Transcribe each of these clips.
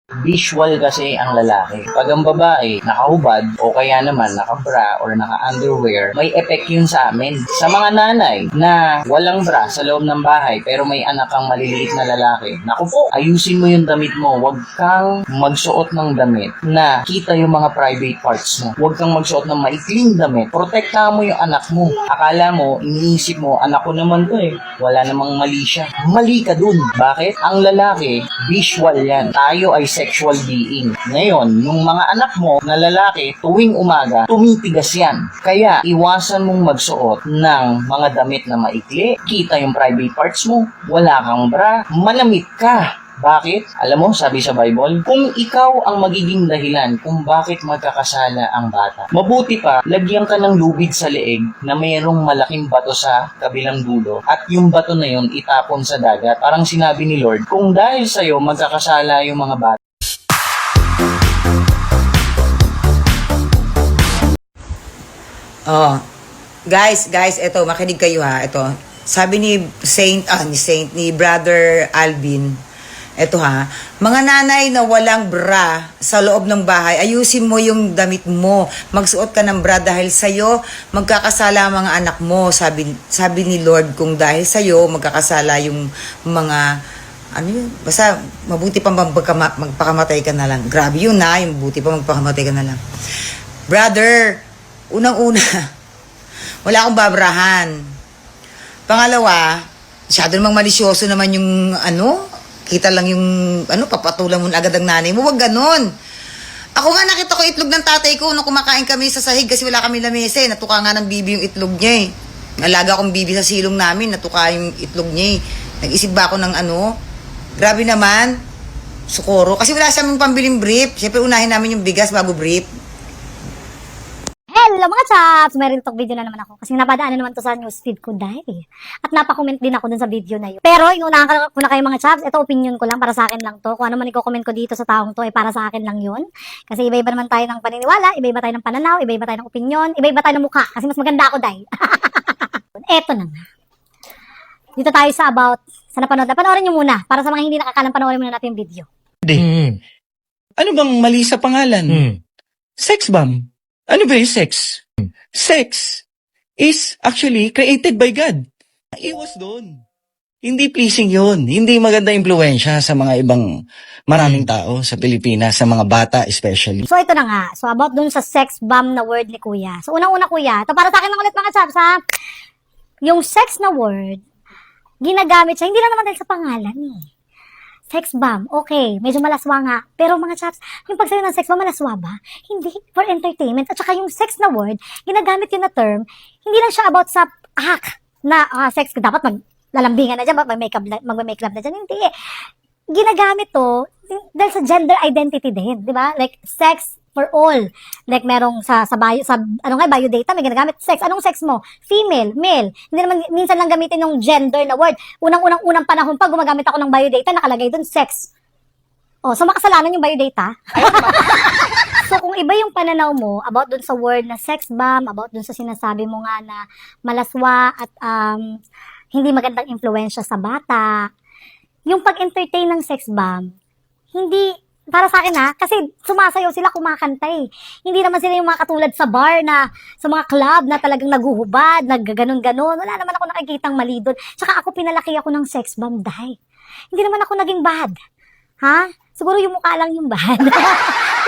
Visual kasi ang lalaki. Pag ang babae, nakahubad o kaya naman nakabra or naka-underwear, may effect yun sa amin. Sa mga nanay na walang bra sa loob ng bahay pero may anak kang maliliit na lalaki, naku po, ayusin mo yung damit mo. Huwag kang magsuot ng damit na kita yung mga private parts mo. Huwag kang magsuot ng maikling damit. Protektahan mo yung anak mo. Akala mo, iniisip mo, anak ko naman to eh. Wala namang mali siya. Mali ka dun. Bakit? Ang lalaki, visual yan. Tayo ay sexual being. Ngayon, yung mga anak mo na lalaki, tuwing umaga, tumitigas yan. Kaya, iwasan mong magsuot ng mga damit na maikli. Kita yung private parts mo. Wala kang bra. Malamit ka. Bakit? Alam mo, sabi sa Bible, kung ikaw ang magiging dahilan kung bakit magkakasala ang bata, mabuti pa, lagyan ka ng lubid sa leeg na mayroong malaking bato sa kabilang dulo at yung bato na yun itapon sa dagat. Parang sinabi ni Lord, kung dahil sa'yo magkakasala yung mga bata, Oh, guys, eto, makinig kayo ha, eto. Sabi ni Brother Alvin, eto ha, mga nanay na walang bra sa loob ng bahay, ayusin mo yung damit mo. Magsuot ka ng bra dahil sa'yo, magkakasala ang mga anak mo. Sabi ni Lord, kung dahil sa'yo, magkakasala yung mga, ano yun, basta mabuti pa magpakamatay ka na lang. Grabe yun na, yung buti pa magpakamatay ka na lang. Brother, unang-una, wala akong babrahan. Pangalawa, masyado namang malisyoso naman yung kita lang yung papatulan mo agad ang nanay mo. Wag ganon. Ako nga nakita ko itlog ng tatay ko nung kumakain kami sa sahig kasi wala kami lamesa eh. Natuka nga ng bibi yung itlog niya eh. Nalaga akong bibi sa silong namin, natuka yung itlog niya eh. Nag-isip ba ako ng grabe naman, sukoro. Kasi wala siya pambiling brief. Siyempre unahin namin yung bigas bago brief. Hello mga chaps! May rin talk video na naman ako kasi napadaan naman to sa newsfeed ko dahil. At napakomment din ako dun sa video na yun. Pero yung unahan ko na kayo mga chaps, ito opinion ko lang, para sa akin lang to. Kung ano man i-comment ko dito sa taong to, para sa akin lang yun. Kasi iba-iba naman tayo ng paniniwala, iba-iba tayo ng pananaw, iba-iba tayo ng opinion, iba-iba tayo ng mukha. Kasi mas maganda ako dahil. Eto na nga. Dito tayo sa sa napanood. Panoorin nyo muna. Para sa mga hindi nakakalang, panoorin muna natin yung video. Ano bang mali sa pangalan? Sex bomb. Ano ba yung sex? Sex is actually created by God. Iwas doon. Hindi pleasing yun. Hindi maganda impluensya sa mga ibang maraming tao sa Pilipinas, sa mga bata especially. So ito na nga. So about dun sa sex bomb na word ni Kuya. So unang-una Kuya, ito para sa akin lang ulit mga chaps ha. Yung sex na word, ginagamit siya, hindi lang naman dahil sa pangalan eh. Sex bomb, okay, medyo malaswa nga. Pero mga chaps, yung pagsayo ng sex bomb, malaswa ba? Hindi, for entertainment. At saka yung sex na word, ginagamit yun na term, hindi lang siya about sa act na sex, dapat maglalambingan na dyan, mag-make love na dyan. Hindi eh. Ginagamit to dahil sa gender identity din, di ba? Like, sex for all. Like, merong sa biodata, may ginagamit sex. Anong sex mo? Female, male. Hindi naman, minsan lang gamitin yung gender na word. Unang panahon pa, gumagamit ako ng biodata, nakalagay dun, sex. Oh, so makasalanan yung biodata. So, kung iba yung pananaw mo about dun sa word na sex bomb, about dun sa sinasabi mo nga na malaswa at hindi magandang impluensya sa bata, yung pag-entertain ng sex bomb, hindi, para sa akin kasi sumasayaw sila, kumakanta eh. Hindi naman sila yung mga katulad sa bar na, sa mga club na talagang naguhubad, naggaganon-ganon. Wala naman ako nakikitang mali doon. Tsaka ako, pinalaki ako ng sex bomb dahil hindi naman ako naging bad. Ha? Siguro yung mukha lang yung bad.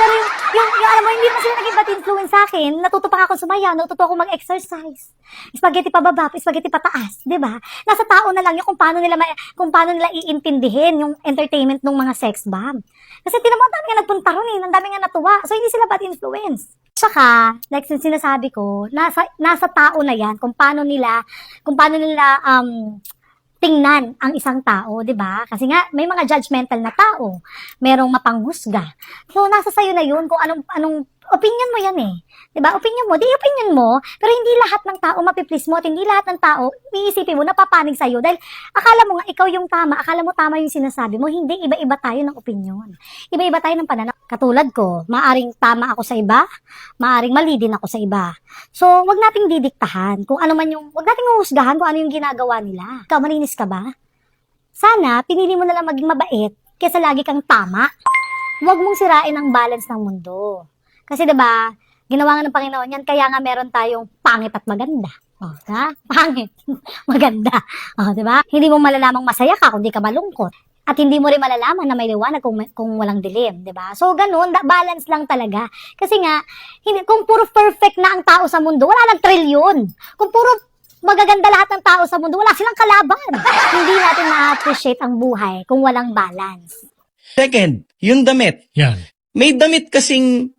Pero yung alam mo, hindi pa sila naging bad influence sa akin. Natuto pa ako sumayaw, natuto ako mag-exercise. Spaghetti pa baba, spaghetti pa taas, 'di ba? Nasa tao na lang yung kung paano nila iintindihin yung entertainment ng mga sex bomb. Kasi tinamo, ang dami nga nagpunta ron ang dami nga natuwa. So hindi sila bad influence. Tsaka, like sinasabi ko, nasa tao na yan kung paano nila tingnan ang isang tao, 'di ba? Kasi nga may mga judgmental na tao, merong mapanghusga. So nasa sayo na 'yun kung anong opinion mo 'yan eh. 'Di ba? Opinion mo, opinion mo, pero hindi lahat ng tao mapiplease mo, at hindi lahat ng tao iisipin mo na papanig sa iyo dahil akala mo nga ikaw yung tama, akala mo tama yung sinasabi mo, hindi, iba-iba tayo ng opinion. Iba-iba tayo ng pananaw. Katulad ko, maaring tama ako sa iba, maaring mali din ako sa iba. So, wag nating didiktahan kung ano man yung, wag nating huhusgahan kung ano yung ginagawa nila. Ikaw, malinis ka ba? Sana, pinili mo na lang maging mabait kaysa lagi kang tama. huwag mong sirain ang balance ng mundo. Kasi 'di ba, ginawa nga ng Panginoon yan, kaya nga meron tayong pangit at maganda. Oh, ha? Pangit, maganda. Oh, 'di ba? Hindi mo malalamang masaya ka kung di ka malungkot. At hindi mo rin malalaman na may liwanag kung walang dilim, 'di ba? So ganun, balance lang talaga. Kasi nga, kung puro perfect na ang tao sa mundo, wala nang trilyon. Kung puro magaganda lahat ng tao sa mundo, wala silang kalaban. Hindi natin ma-appreciate ang buhay kung walang balance. Second, yung damit. Yan. May damit kasing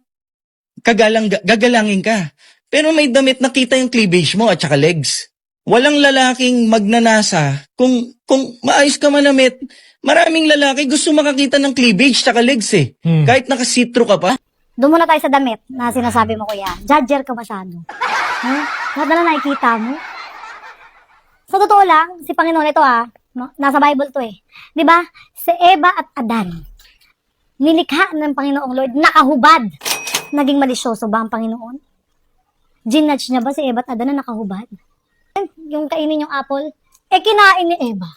gagalangin ka. Pero may damit nakita yung cleavage mo at saka legs. Walang lalaking magnanasa kung maayos ka manamit. Maraming lalaki gusto makakita ng cleavage tsaka legs eh. Kahit naka-see-through ka pa. Doon muna tayo sa damit na sinasabi mo, kuya. Judger ka masyado. Lahat na lang nakikita mo. Sa totoo lang, si Panginoon ito nasa Bible to eh. 'Di ba? Si Eva at Adan, nilikha ng Panginoong Lord, nakahubad. Naging malisyoso ba ang Panginoon? Ginudge niya ba si Eva at Adan na nakahubad? Yung kainin yung apple, kinain ni Eva.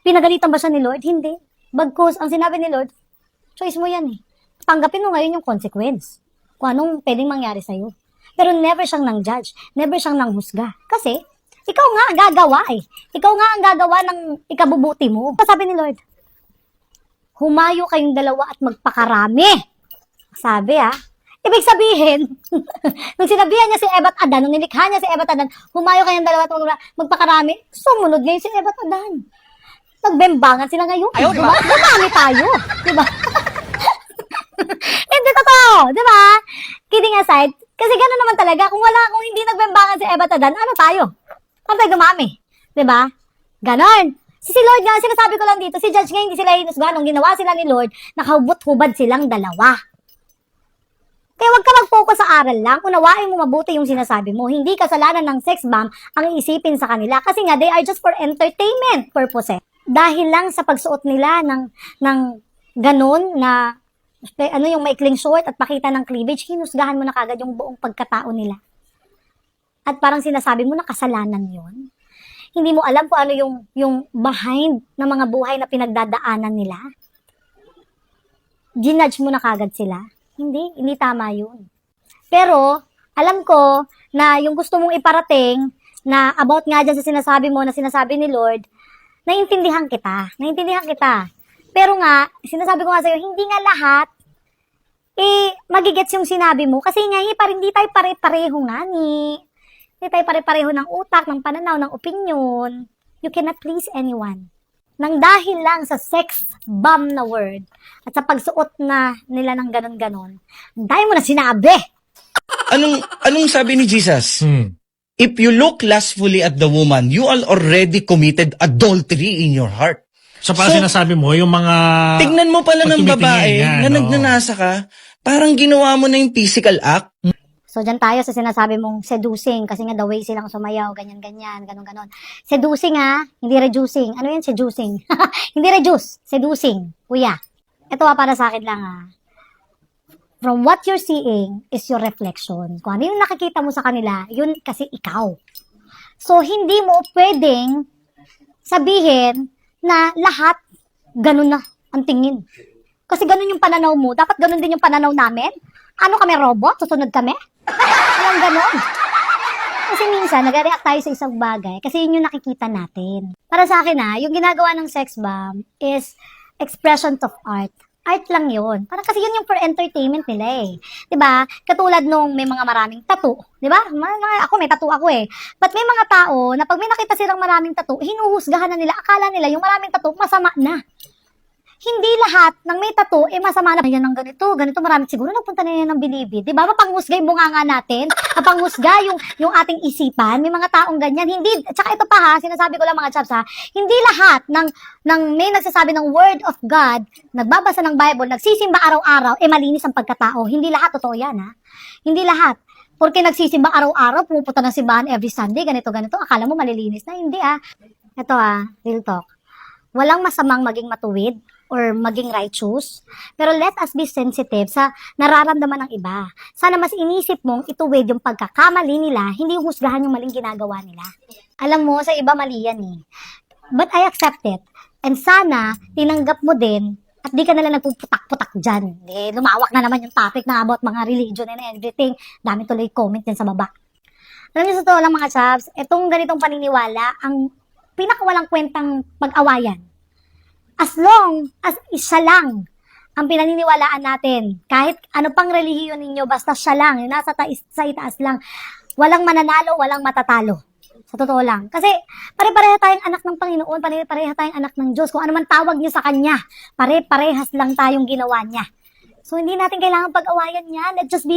Pinagalitan ba siya ni Lord? Hindi. Bagkus, ang sinabi ni Lord, choice mo yan eh. Tanggapin mo ngayon yung consequence. Kung anong pwedeng mangyari sa'yo. Pero never siyang nang-judge. Never siyang nang-husga. Kasi, ikaw nga ang gagawa eh. Ikaw nga ang gagawa ng ikabubuti mo. Sabi ni Lord, humayo kayong dalawa at magpakarami. Sabi Ibig sabihin, nung sinabihan niya si Eva at Adan, nung nilikha niya si Eva at Adan, humayo kayong dalawa at magpakarami, sumunod ngayon si Eva at Adan. Nagbembangan sila ngayon. Ayaw, diba? Dumami tayo. Diba? Hindi totoo. Diba? Kidding aside, kasi gano'n naman talaga. Kung hindi nagbembangan si Eva at Adan, ano tayo? Ano tayo dumami? Diba? Ganon. Si Lord nga, sinasabi ko lang dito, si Judge nga hindi sila hinusgahan. Nung ginawa sila ni Lord, nakahubot-hubad silang dalawa. Kaya huwag ka mag-focus sa aral lang. Unawain mo mabuti yung sinasabi mo. Hindi kasalanan ng sex bomb ang iisipin sa kanila. Kasi nga, they are just for entertainment purposes. Dahil lang sa pagsuot nila ng ganun na yung maikling short at pakita ng cleavage, hinusgahan mo na kagad yung buong pagkatao nila. At parang sinasabi mo na kasalanan yon. Hindi mo alam kung ano yung behind ng mga buhay na pinagdadaanan nila. Ginudge mo na kagad sila. Hindi tama yun. Pero, alam ko na yung gusto mong iparating na about nga dyan sa sinasabi mo, na sinasabi ni Lord, naiintindihan kita. Pero nga, sinasabi ko nga sa'yo, hindi nga lahat, magigets yung sinabi mo. Kasi nga, hindi tayo pare-pareho nga ni. Hindi tayo pare-pareho ng utak, ng pananaw, ng opinion. You cannot please anyone. Nang dahil lang sa sex bomb na word, at sa pagsuot na nila ng ganon-ganon, dahil mo na sinabi. Anong sabi ni Jesus? If you look lustfully at the woman, you are already committed adultery in your heart. So, parang sinasabi mo, yung mga... Tignan mo pala ng babae yan, na nagnanasa ka, parang ginawa mo na yung physical act. So, dyan tayo sa sinasabi mong seducing, kasi nga the way silang sumayaw, ganyan-ganyan, ganon-ganon. Seducing hindi reducing. Ano yan, seducing? Hindi reduce, seducing. Kuya, ito para sa akin lang From what you're seeing is your reflection. Kung ano yung nakikita mo sa kanila, yun kasi ikaw. So, hindi mo pwedeng sabihin na lahat ganun na ang tingin. Kasi ganun yung pananaw mo. Dapat ganun din yung pananaw namin. Ano kami, robot? Susunod kami? Walang ganun. Kasi minsan, nag-react tayo sa isang bagay kasi yun yung nakikita natin. Para sa akin yung ginagawa ng sex bomb is expressions of art. Art lang yun. Parang kasi yun yung for entertainment nila eh. 'Di ba? Katulad nung may mga maraming tattoo. 'Di ba? Ako may tattoo ako eh. But may mga tao na pag may nakita silang maraming tattoo, hinuhusgahan na nila. Akala nila yung maraming tattoo masama na. Hindi lahat ng may tattoo masama na yan ng ganito marami. Siguro nagpunta na yan ng bilibid. Di ba? Mapanghusga yung bunganga natin. Mapanghusga yung ating isipan. May mga taong ganyan. Hindi, tsaka ito pa sinasabi ko lang mga chaps hindi lahat ng may nagsasabi ng word of God, nagbabasa ng Bible, nagsisimba araw-araw, malinis ang pagkatao. Hindi lahat, totoo yan Hindi lahat. Porque nagsisimba araw-araw, pumupunta ng simbahan every Sunday, ganito, akala mo malilinis na. Hindi Ito real talk. Walang masamang maging matuwid or maging righteous. Pero let us be sensitive sa nararamdaman ng iba. Sana mas inisip mong ituwid yung pagkakamali nila, hindi yung husgahan yung maling ginagawa nila. Alam mo, sa iba mali yan But I accept it. And sana, tinanggap mo din At di ka nalang nagpuputak-putak dyan. Lumawak na naman yung topic na about mga religion and everything. Dami tuloy comment din sa baba. Alam niyo, sa totoo lang mga chaps, itong ganitong paniniwala, ang pinakawalang kwentang pag-awayan. As long as isa lang ang pinaniniwalaan natin, kahit ano pang relihiyon ninyo, basta siya lang, yung nasa sa itaas lang, walang mananalo, walang matatalo. Sa totoo lang. Kasi pare-pareha tayong anak ng Panginoon, pare-pareha tayong anak ng Diyos. Kung ano man tawag niyo sa Kanya, pare-parehas lang tayong ginawa niya. So, hindi natin kailangan pag-awayan yan. Let's just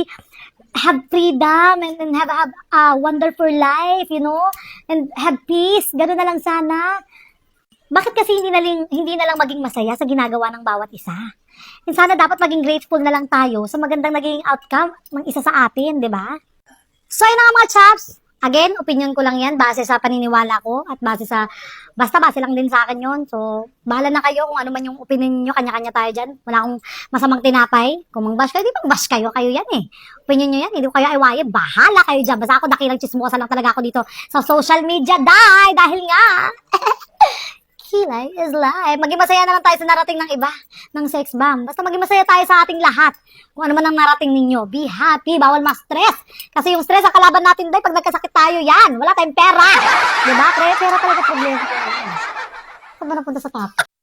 have freedom and have a wonderful life, you know? And have peace. Gano'n na lang sana. Bakit kasi hindi na lang maging masaya sa ginagawa ng bawat isa? And sana dapat maging grateful na lang tayo sa magandang naging outcome ng isa sa atin, di ba? So, yun na nga mga chaps. Again, opinion ko lang yan, base sa paniniwala ko at base lang din sa akin yon. So, bahala na kayo kung ano man yung opinion nyo, kanya-kanya tayo dyan. Wala akong masamang tinapay. Kung mang-bash kayo, di mang-bash kayo yan eh. Opinion nyo yan, hindi ko kayo aywaye, bahala kayo dyan. Basta ako dakilang chismosa lang talaga ako dito sa social media, dahil nga, kilay is life. Maging masaya na lang tayo sa narating ng iba, ng sex bomb. Basta maging masaya tayo sa ating lahat. Kung ano man ang narating ninyo, be happy, bawal ma-stress. Kasi yung stress, ang kalaban natin dahil pag nagkasakit tayo, yan, wala tayong pera. Diba? Pera talaga problema. Saan ba napunta sa top?